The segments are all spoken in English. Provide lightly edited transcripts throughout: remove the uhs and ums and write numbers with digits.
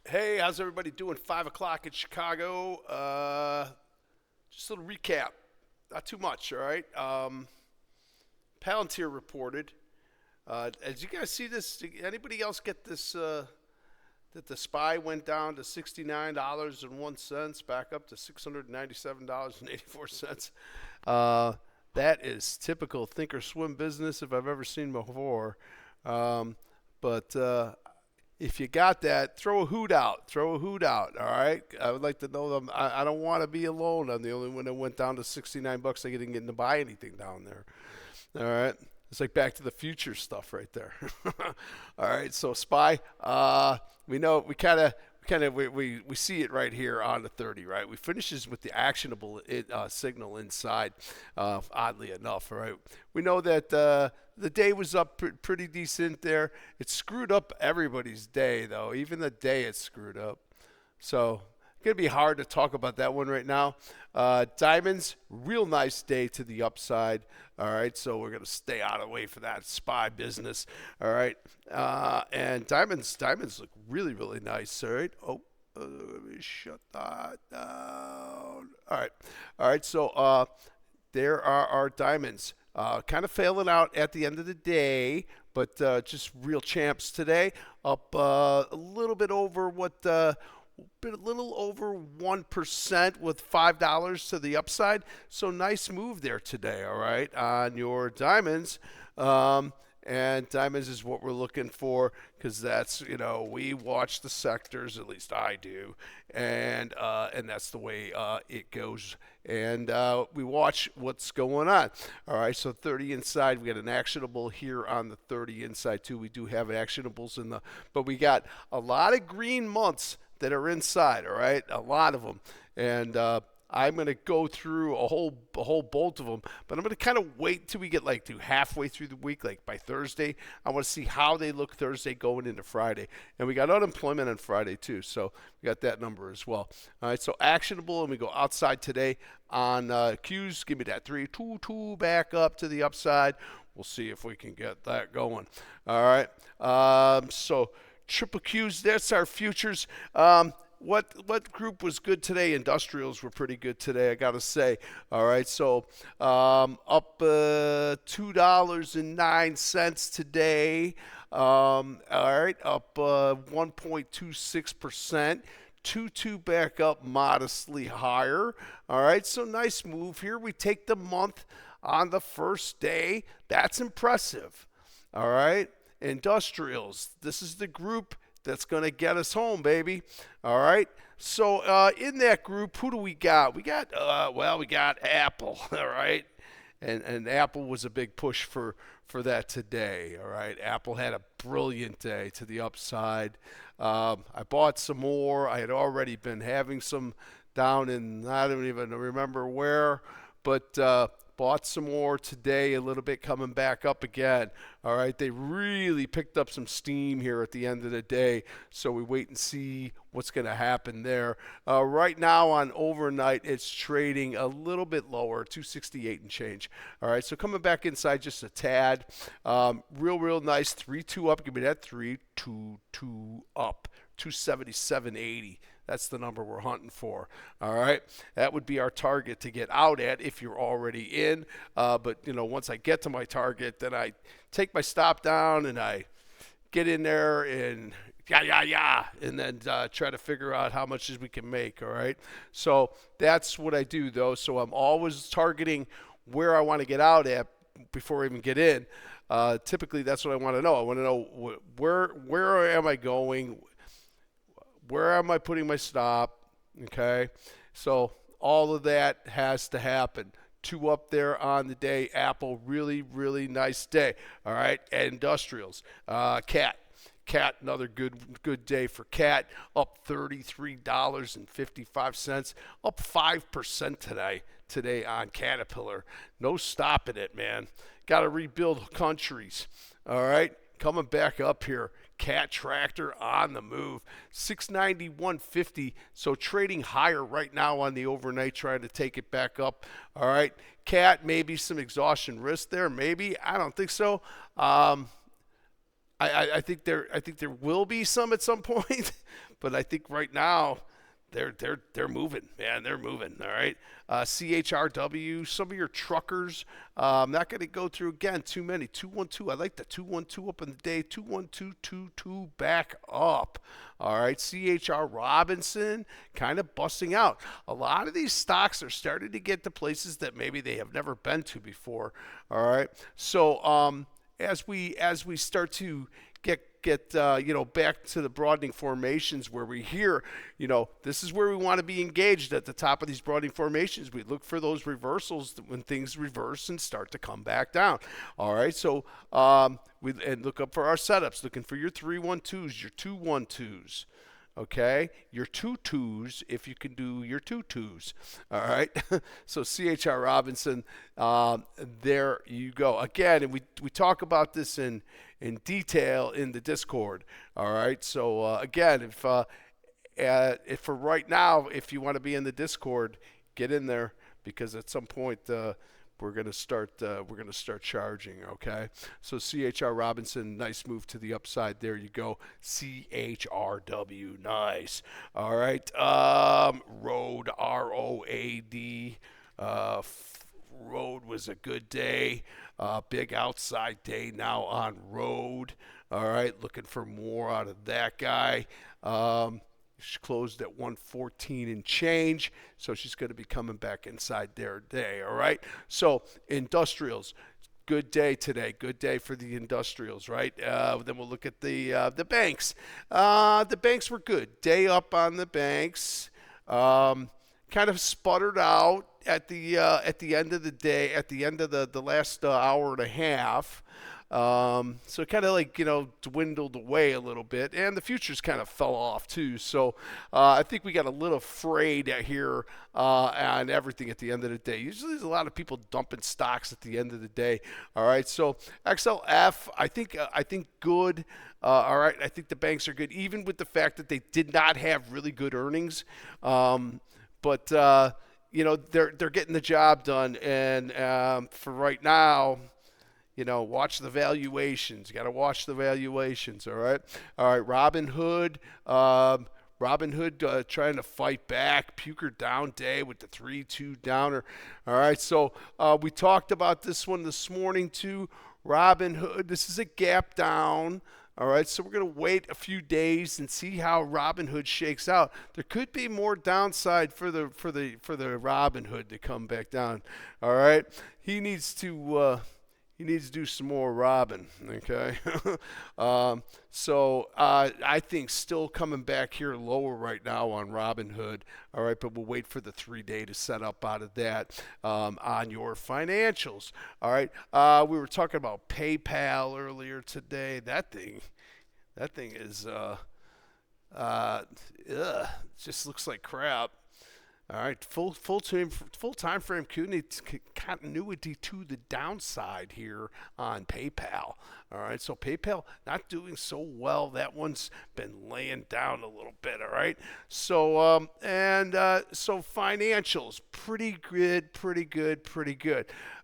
Hey, how's everybody doing? 5 o'clock in Chicago. Just a little recap. Not too much, all right? Palantir reported. As you guys see this, did anybody else get this? That the SPY went down to $69.01, back up to $697.84. That is typical Thinkorswim business if I've ever seen before. But if you got that, throw a hoot out. Throw a hoot out. All right. I would like to know them. I don't want to be alone. I'm the only one that went down to $69. I didn't get to buy anything down there. All right. It's like Back to the Future stuff right there. All right. So SPY. We know we see it right here on the 30. Right. We finishes with the actionable signal inside. Oddly enough. All right. We know that. The day was up pretty decent there. It screwed up everybody's day, though. Even the day it screwed up. So it's going to be hard to talk about that one right now. Diamonds, real nice day to the upside. All right, so we're going to stay out of the way for that SPY business. All right, and diamonds look really, really nice. All right. Oh, let me shut that down. All right. So there are our diamonds. Kind of failing out at the end of the day, but just real champs today. Up a little bit over a little over 1% with $5 to the upside. So nice move there today, all right, on your diamonds. And diamonds is what we're looking for because that's, we watch the sectors, at least I do, and that's the way it goes. And we watch what's going on. All right, so 30 inside, we got an actionable here on the 30 inside too. We do have actionables but we got a lot of green months that are inside. All right, a lot of them, and I'm going to go through a whole bolt of them, but I'm going to kind of wait till we get to halfway through the week, like by Thursday. I want to see how they look Thursday going into Friday. And we got unemployment on Friday too, so we got that number as well. All right, so actionable, and we go outside today on Qs. Give me that 322 back up to the upside. We'll see if we can get that going. All right, so triple Qs, that's our futures. What group was good today? Industrials were pretty good today, I gotta say. All right, so up $2.09 today. All right, up 1.26%. 2 back up modestly higher. All right, so nice move here. We take the month on the first day. That's impressive. All right, industrials. This is the group that's going to get us home, baby. All right. So in that group, who do we got? We got Apple. All right. And Apple was a big push for that today. All right. Apple had a brilliant day to the upside. I bought some more. I had already been having some down in, I don't even remember where, but bought some more today, a little bit coming back up again. All right, they really picked up some steam here at the end of the day, so we wait and see what's going to happen there. Right now on overnight, it's trading a little bit lower, 268 and change. All right, so coming back inside just a tad. Real nice, 3-2 up. Give me that 3-2 up, 277.80. That's the number we're hunting for. All right, that would be our target to get out at if you're already in. But once I get to my target, then I take my stop down and I get in there and and then try to figure out how much we can make. All right, so that's what I do though. So I'm always targeting where I want to get out at before I even get in. Typically, that's what I want to know. I want to know where am I going. Where am I putting my stop? Okay, so all of that has to happen. 2 up there on the day. Apple, really, really nice day. All right, industrials. Cat, another good day for Cat. Up $33.55. Up 5% today on Caterpillar. No stopping it, man. Got to rebuild countries. All right, coming back up here. Cat Tractor on the move, 691.50. So trading higher right now on the overnight, trying to take it back up. All right, Cat, maybe some exhaustion risk there. Maybe, I don't think so. I think there will be some at some point, but I think right now they're moving, man. They're moving. All right. CHRW, some of your truckers. I'm not going to go through again too many. 212. I like the 212 up in the day. 21222 back up. All right. CHR Robinson kind of busting out. A lot of these stocks are starting to get to places that maybe they have never been to before. All right. So as we start to get back to the broadening formations where we hear, this is where we want to be engaged at the top of these broadening formations. We look for those reversals when things reverse and start to come back down. All right, so and look up for our setups, looking for your 312s, your 212s. Okay, your 2-2s if you can do your 2-2s. All right, so CHR Robinson, there you go. Again, and we talk about this in detail in the Discord. All right, so again, if for right now, if you want to be in the Discord, get in there, because at some point we're gonna start charging. Okay, so CHR Robinson, nice move to the upside. There you go. CHRW, nice. All right, Road, ROAD. Road was a good day. Big outside day now on Road. All right, looking for more out of that guy. She closed at 114 and change, so she's going to be coming back inside their day. All right, so industrials, good day today. Good day for the industrials, right? Then we'll look at the banks. The banks were good. Day up on the banks. Kind of sputtered out at the end of the day, at the end of the last hour and a half. So it kind of dwindled away a little bit, and the futures kind of fell off too. So I think we got a little afraid here on everything at the end of the day. Usually there's a lot of people dumping stocks at the end of the day. All right, so XLF, I think good. All right, I think the banks are good, even with the fact that they did not have really good earnings. But they're getting the job done, and for right now, watch the valuations. You got to watch the valuations. All right. Robinhood. Robinhood trying to fight back. Puker down day with the 3-2 downer. All right. So we talked about this one this morning too. Robinhood. This is a gap down. All right, so we're going to wait a few days and see how Robinhood shakes out. There could be more downside for the Robinhood to come back down. All right, he needs to do some more robbing. Okay, so I think still coming back here lower right now on Robinhood. All right, but we'll wait for the 3-day to set up out of that on your financials. All right, we were talking about PayPal earlier today. That thing is just looks like crap. All right, full time frame continuity to the downside here on PayPal. All right, so PayPal not doing so well. That one's been laying down a little bit. All right, so so financials pretty good.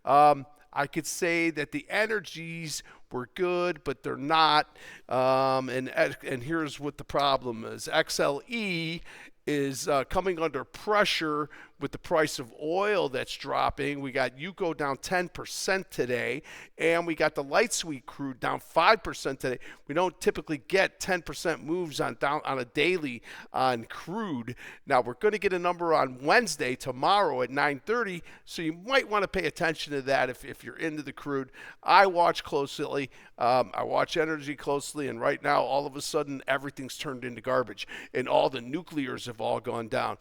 I could say that the energies were good, but they're not. And here's what the problem is: XLE is coming under pressure with the price of oil that's dropping. We got UCO down 10% today, and we got the light sweet crude down 5% today. We don't typically get 10% moves on a daily on crude. Now we're going to get a number on Wednesday, tomorrow at 9:30, so you might want to pay attention to that if you're into the crude. I watch closely. I watch energy closely, and right now, all of a sudden, everything's turned into garbage, and all the nuclears have all gone down.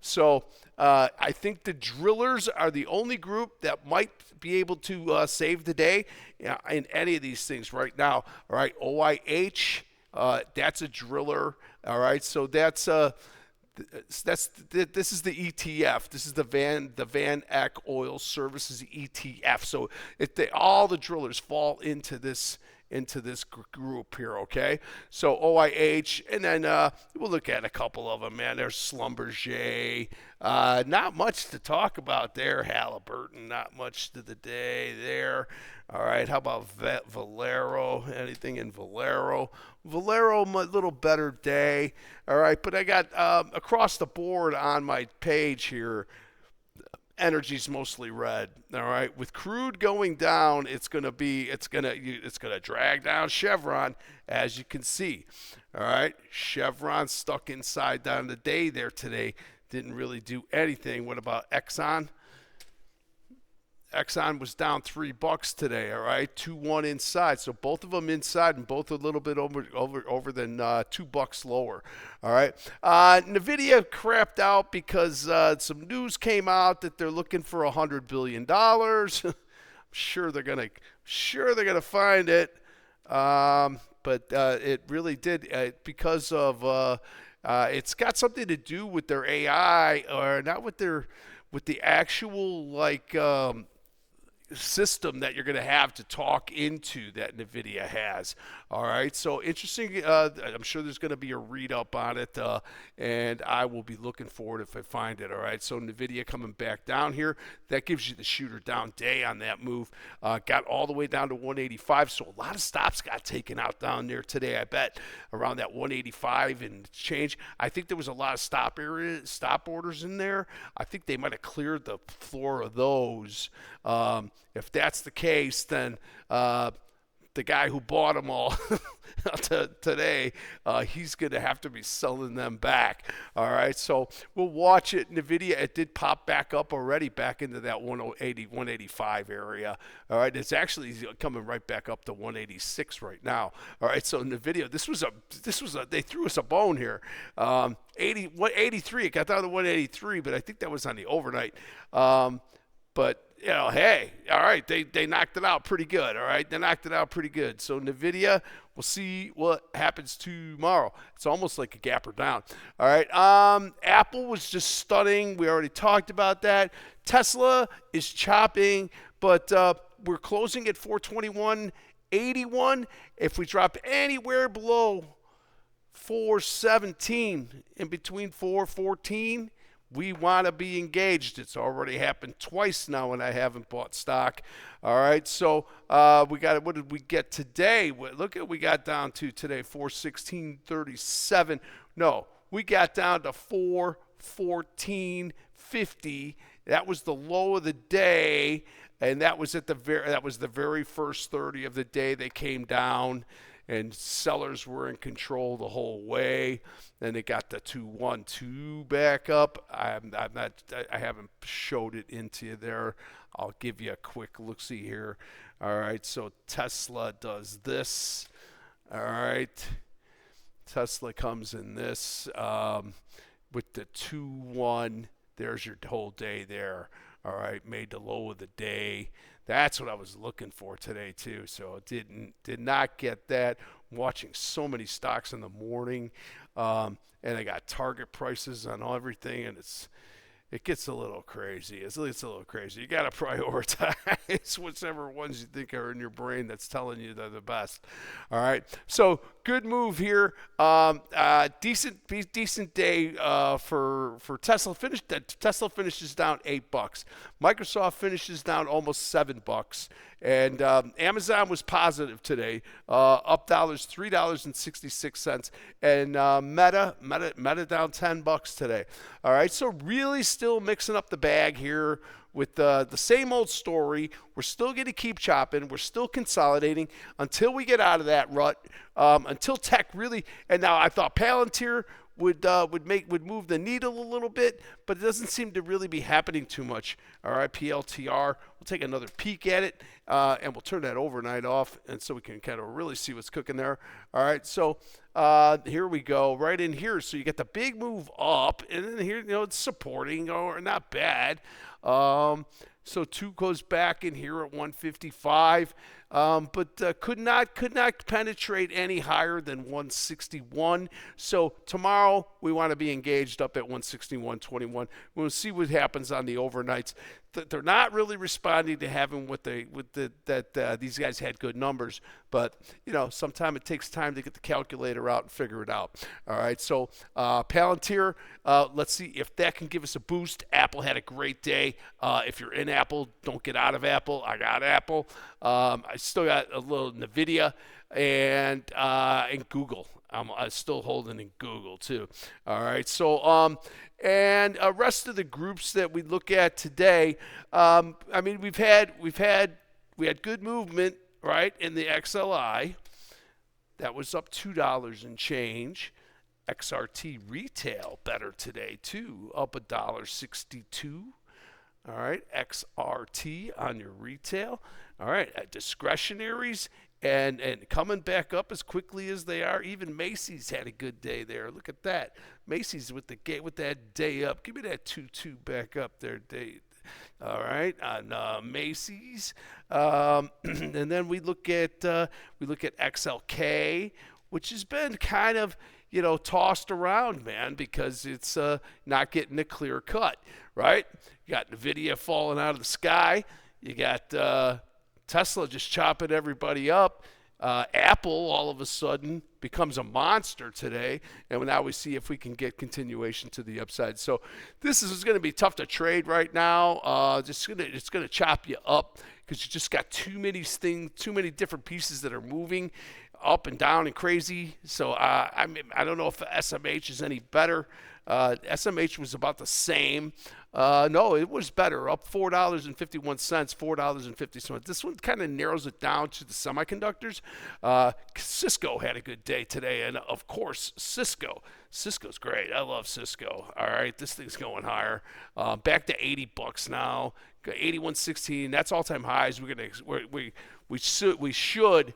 So I think the drillers are the only group that might be able to save the day in any of these things right now. All right, OIH, that's a driller. All right, so this is the ETF. This is the Van Eck Oil Services ETF. So all the drillers fall into this into this group here, okay? So OIH, and then we'll look at a couple of them, man. There's Schlumberger. Not much to talk about there. Halliburton, not much to the day there. All right, how about Valero? Anything in Valero? Valero, a little better day. All right, but I got across the board on my page here, energy's mostly red. All right, with crude going down, it's gonna drag down Chevron, as you can see. All right, Chevron stuck inside down the day there today. Didn't really do anything. What about Exxon? Exxon was down $3 today, all right, 2-1 inside. So both of them inside and both a little bit over than $2 lower, all right. Nvidia crapped out because some news came out that they're looking for $100 billion. I'm sure they're gonna find it, but it really did because of it's got something to do with their AI, or not with the actual system that you're going to have to talk into that NVIDIA has. All right, so interesting. I'm sure there's going to be a read-up on it, and I will be looking for it if I find it. All right, so NVIDIA coming back down here. That gives you the shooter down day on that move. Got all the way down to 185, so a lot of stops got taken out down there today, I bet, around that 185 and change. I think there was a lot of stop orders in there. I think they might have cleared the floor of those. If that's the case, then the guy who bought them all today, he's going to have to be selling them back. All right, so we'll watch it. NVIDIA, it did pop back up already, back into that 180, 185 area. All right, it's actually coming right back up to 186 right now. All right, so NVIDIA, they threw us a bone here. 183, it got down to 183, but I think that was on the overnight. But you know, hey, all right, they knocked it out pretty good, all right? They knocked it out pretty good. So NVIDIA, we'll see what happens tomorrow. It's almost like a gapper down, all right? Apple was just stunning. We already talked about that. Tesla is chopping, but we're closing at 421.81. If we drop anywhere below 417, in between 414, we want to be engaged. It's already happened twice now and I haven't bought stock. All right, so we got, what did we get today? Look at what we got down to today, 416.37. No, we got down to 414.50. That was the low of the day, and that was the very first 30 of the day they came down. And sellers were in control the whole way. Then it got the 212 back up. I haven't showed it into you there. I'll give you a quick look-see here. All right, so Tesla does this. All right, Tesla comes in this with the 2-1. There's your whole day there. All right, made the low of the day. That's what I was looking for today too. So did not get that. I'm watching so many stocks in the morning, and I got target prices on everything, and it gets a little crazy. It's a little crazy. You got to prioritize whichever ones you think are in your brain that's telling you they're the best. All right. So good move here. Decent day for Tesla. Tesla finishes down $8. Microsoft finishes down almost $7. And Amazon was positive today, up $3.66, and Meta down $10 today. All right, so really still mixing up the bag here with the same old story. We're still going to keep chopping. We're still consolidating until we get out of that rut. Until tech really, and now I thought Palantir would move the needle a little bit, but it doesn't seem to really be happening too much. All right, PLTR. We'll take another peek at it, and we'll turn that overnight off, and so we can kind of really see what's cooking there. All right, so here we go, right in here. So you get the big move up, and then here, it's supporting, or not bad. So 2 goes back in here at 155. but could not penetrate any higher than 161. So tomorrow we want to be engaged up at 161.21. We'll see what happens on the overnights. They're not really responding to having these guys had good numbers, but sometimes it takes time to get the calculator out and figure it out. All right, so Palantir, let's see if that can give us a boost. Apple had a great day. If you're in Apple, don't get out of Apple. I got Apple. I still got a little Nvidia and Google. I'm still holding in Google too. All right, so and rest of the groups that we look at today, I mean, we had good movement, right, in the XLI. That was up $2 and change. XRT retail better today too, up $1.62. All right, XRT on your retail. All right, discretionaries and coming back up as quickly as they are. Even Macy's had a good day there. Look at that. Macy's with that day up. Give me that 2-2 back up there, day. All right, on Macy's, and then we look at XLK, which has been kind of tossed around, man, because it's not getting a clear cut, right? You got Nvidia falling out of the sky. You got Tesla just chopping everybody up. Apple all of a sudden becomes a monster today, and now we see if we can get continuation to the upside. So this is going to be tough to trade right now. It's going to chop you up because you just got too many different pieces that are moving up and down and crazy. So I don't know if SMH is any better. SMH was about the same. No, it was better, up $4.51, $4.50. This one kind of narrows it down to the semiconductors. Cisco had a good day today, and of course, Cisco's great. I love Cisco. All right, this thing's going higher. Back to $80 now. 81.16. That's all-time highs. We should.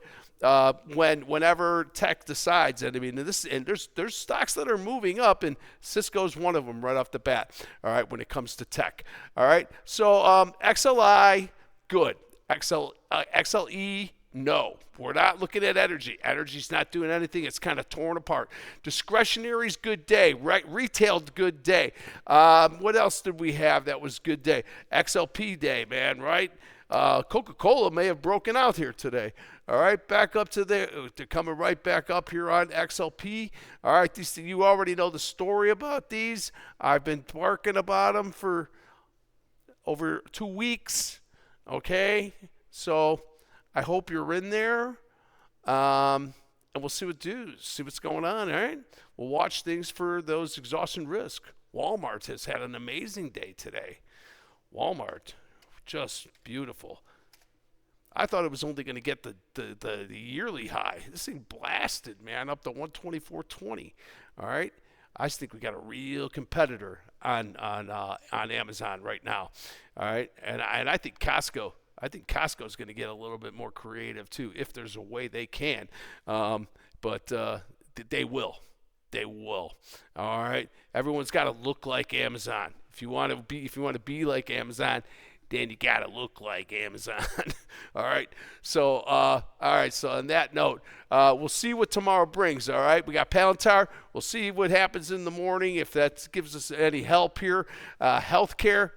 Whenever tech decides, and I mean, there's stocks that are moving up, and Cisco's one of them right off the bat. All right, when it comes to tech. All right, so XLI, good. XLE, no. We're not looking at energy. Energy's not doing anything. It's kind of torn apart. Discretionary's good day. Right, retailed good day. What else did we have that was good day? XLP day, man. Right. Coca-Cola may have broken out here today. All right, back up they're coming right back up here on XLP. All right, you already know the story about these. I've been barking about them for over 2 weeks. Okay, so I hope you're in there, and we'll see what's going on. All right, we'll watch things for those exhaustion risk. Walmart has had an amazing day today. Walmart. Just beautiful. I thought it was only going to get the yearly high. This thing blasted, man, up to 124.20. All right, I just think we got a real competitor on Amazon right now. All right, and I think Costco. I think Costco is going to get a little bit more creative too, if there's a way they can. But they will. They will. All right. Everyone's got to look like Amazon. If you want to be like Amazon, then you got to look like Amazon. All right. So, all right. So on that note, we'll see what tomorrow brings. All right. We got Palantir. We'll see what happens in the morning, if that gives us any help here. Healthcare,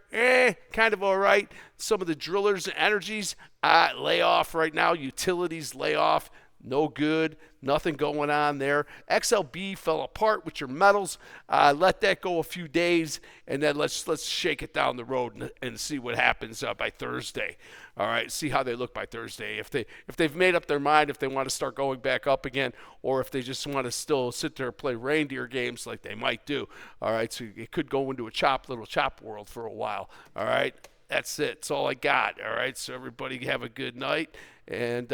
kind of all right. Some of the drillers and energies, lay off right now. Utilities, lay off. No good. Nothing going on there. XLB fell apart with your metals. Let that go a few days, and then let's shake it down the road and see what happens by Thursday. All right, see how they look by Thursday. If they've made up their mind, if they want to start going back up again, or if they just want to still sit there and play reindeer games like they might do. All right, so it could go into a little chop world for a while. All right. That's it. That's all I got. All right. So everybody have a good night, and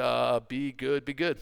be good. Be good.